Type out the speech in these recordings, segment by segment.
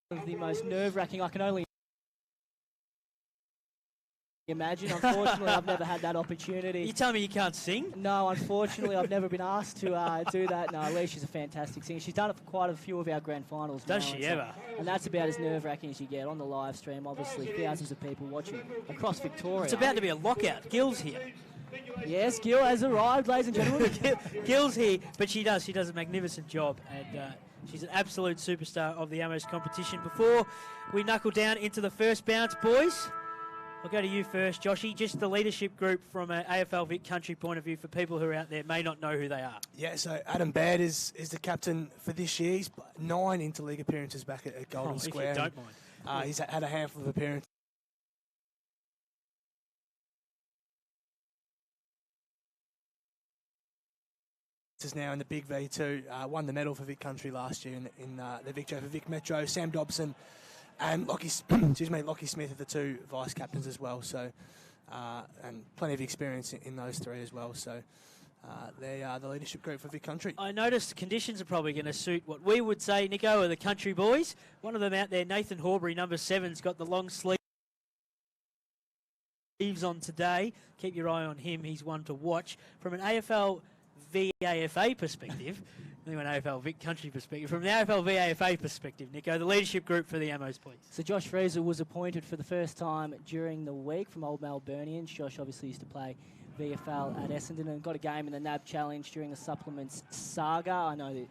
of the most nerve-wracking I can only imagine. Unfortunately, I've never had that opportunity. You tell me you can't sing? No, unfortunately, I've never been asked to do that. No, Alicia's a fantastic singer. She's done it for quite a few of our grand finals. Does she ever? And that's about as nerve-wracking as you get on the live stream. Obviously, thousands of people watching across Victoria. It's about to be a lockout. Gil's here. Yes, Gil has arrived, ladies and gentlemen. Gil's here, but she does a magnificent job, and she's an absolute superstar of the Amos competition. Before we knuckle down into the first bounce, boys, I'll go to you first, Joshy. Just the leadership group from an AFL Vic Country point of view for people who are out there may not know who they are. Yeah, so Adam Baird is the captain for this year. He's 9 interleague appearances back at Golden Square. If you don't mind. He's had a handful of appearances now in the Big V2. Won the medal for Vic Country last year in the Victoria for Vic Metro. Sam Dobson and Lockie Smith are the two vice captains as well. So, and plenty of experience in those three as well. So, they are the leadership group for Vic Country. I noticed the conditions are probably going to suit what we would say, Nico, are the country boys. One of them out there, Nathan Horbury, number 7's got the long sleeves on today. Keep your eye on him. He's one to watch. From an AFL VAFA perspective, an AFL Vic Country perspective, from the AFL VAFA perspective, Nico, the leadership group for the Amos, please. So Josh Fraser was appointed for the first time during the week from Old Melburnians. Josh obviously used to play VFL at Essendon and got a game in the NAB Challenge during the supplements saga. I know that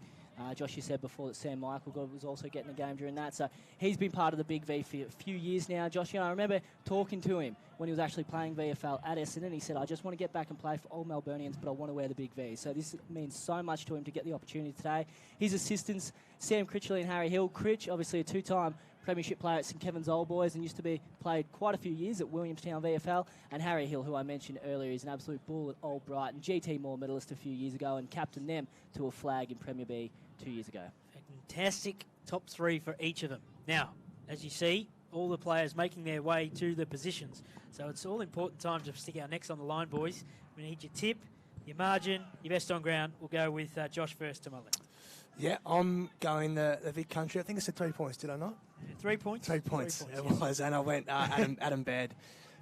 Josh, you said before that Sam Michael was also getting a game during that. So he's been part of the Big V for a few years now. Josh, I remember talking to him when he was actually playing VFL at Essendon. He said, I just want to get back and play for Old Melburnians, but I want to wear the Big V. So this means so much to him to get the opportunity today. His assistants, Sam Critchley and Harry Hill. Critch, obviously a two-time premiership player at St Kevin's Old Boys and used to be played quite a few years at Williamstown VFL. And Harry Hill, who I mentioned earlier, is an absolute bull at Old Brighton. GT Moore medalist a few years ago and captained them to a flag in Premier B 2 years ago. Fantastic top 3 for each of them. Now, as you see, all the players making their way to the positions. So it's all important time to stick our necks on the line, boys. We need your tip, your margin, your best on ground. We'll go with Josh first to my left. Yeah, I'm going the Vic Country. I think I said 3 points, did I not? 3 points? 3 points. 3 It points, was, and I went Adam Baird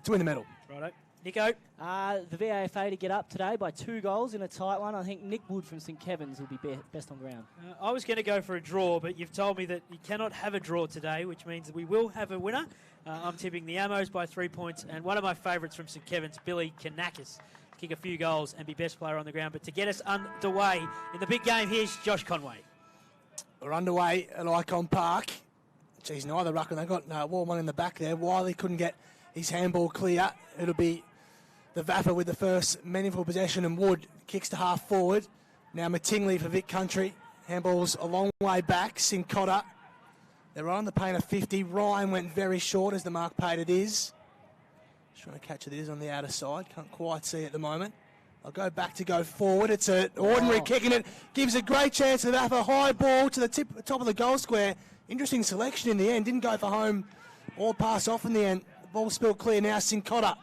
to win the medal. Righto. Nico? The VAFA to get up today by 2 goals in a tight one. I think Nick Wood from St Kevin's will be best on ground. I was going to go for a draw, but you've told me that you cannot have a draw today, which means that we will have a winner. I'm tipping the Amos by 3 points, and one of my favourites from St Kevin's, Billy Kanakis, to kick a few goals and be best player on the ground. But to get us underway in the big game, here's Josh Conway. We're underway at IKON Park. Geez, neither ruckman. They've got Warman in the back there. Wiley couldn't get his handball clear. It'll be the VAFA with the first meaningful possession, and Wood kicks to half forward. Now Mattingley for Vic Country. Handball's a long way back. Sincotta. They're on the paint of 50. Ryan went very short, as the mark paid it is. Just trying to catch it is on the outer side. Can't quite see it at the moment. I'll go back to go forward. It's an ordinary kick, and it gives a great chance to the VAFA. High ball to the top of the goal square. Interesting selection in the end. Didn't go for home or pass off in the end. The ball spilled clear now. Sincotta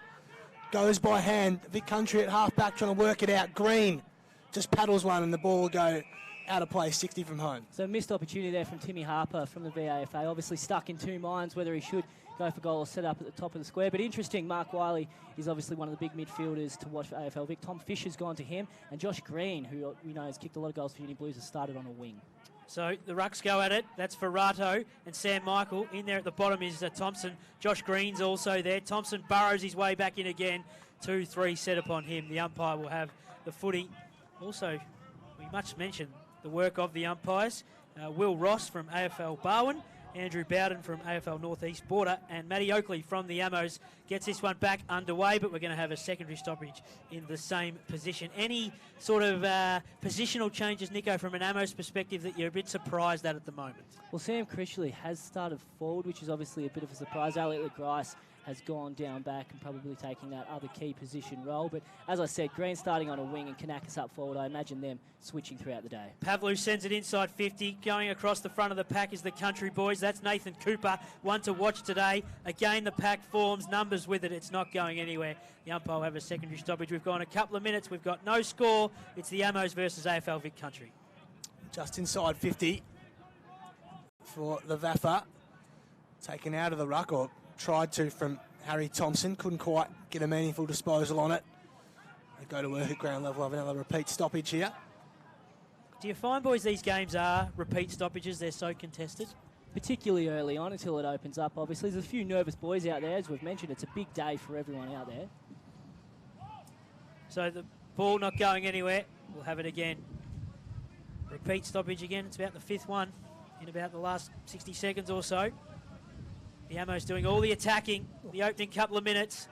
goes by hand. Vic Country at half-back trying to work it out. Green just paddles one and the ball will go out of play, 60 from home. So missed opportunity there from Timmy Harper from the VAFA. Obviously stuck in 2 minds whether he should go for goal or set up at the top of the square. But interesting, Mark Wiley is obviously one of the big midfielders to watch for AFL Vic. Tom Fisher's gone to him. And Josh Green, who we know has kicked a lot of goals for Uni Blues, has started on a wing. So the rucks go at it. That's for Rato and Sam Michael. In there at the bottom is Thompson. Josh Green's also there. Thompson burrows his way back in again. 2-3 set upon him. The umpire will have the footy. Also, we much mentioned the work of the umpires. Will Ross from AFL Barwon, Andrew Bowden from AFL North East Border, and Matty Oakley from the Amos gets this one back underway, but we're going to have a secondary stoppage in the same position. Any sort of positional changes, Nico, from an Amos perspective that you're a bit surprised at the moment? Well, Sam Critchley has started forward, which is obviously a bit of a surprise. Elliot Grice has gone down back and probably taking that other key position role. But as I said, Green starting on a wing and Kanakis up forward. I imagine them switching throughout the day. Pavlu sends it inside 50. Going across the front of the pack is the Country Boys. That's Nathan Cooper, one to watch today. Again, the pack forms numbers with it. It's not going anywhere. The umpire will have a secondary stoppage. We've gone a couple of minutes. We've got no score. It's the Amos versus AFL Vic Country. Just inside 50 for the VAFA. taken out of the ruck, or tried to, from Harry Thompson. Couldn't quite get a meaningful disposal on it. They go to work at ground level. Have another repeat stoppage here. Do you find, boys, these games are repeat stoppages? They're so contested. Particularly early on until it opens up, obviously. There's a few nervous boys out there. As we've mentioned, it's a big day for everyone out there. So the ball not going anywhere. We'll have it again. Repeat stoppage again. It's about the 5th one in about the last 60 seconds or so. The Ammo's doing all the attacking the opening couple of minutes.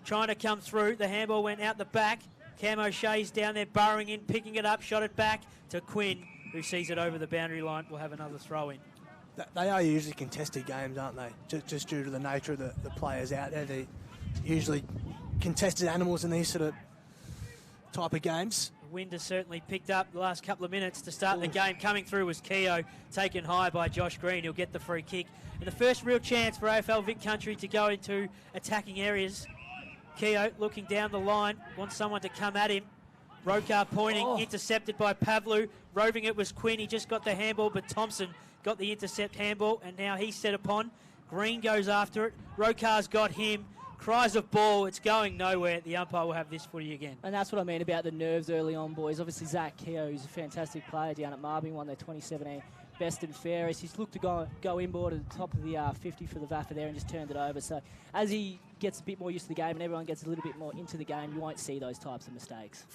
Trying to come through. The handball went out the back. Cam O'Shea's down there burrowing in, picking it up, shot it back to Quinn, who sees it over the boundary line. We'll have another throw in. They are usually contested games, aren't they? Just due to the nature of the players out there. They're usually contested animals in these sort of type of games. The wind has certainly picked up the last couple of minutes to start the game. Coming through was Keogh, taken high by Josh Green. He'll get the free kick. And the first real chance for AFL Vic Country to go into attacking areas. Keogh looking down the line, wants someone to come at him. Rokar pointing, intercepted by Pavlu. Roving it was Quinn. He just got the handball, but Thompson got the intercept handball, and now he's set upon. Green goes after it. Rokar's got him. Cries of ball. It's going nowhere. The umpire will have this footy again. And that's what I mean about the nerves early on, boys. Obviously, Zach Keogh, who's a fantastic player down at Marby, won their 2017 best and fairest. He's looked to go inboard at the top of the 50 for the VAFA there and just turned it over. So as he gets a bit more used to the game and everyone gets a little bit more into the game, you won't see those types of mistakes.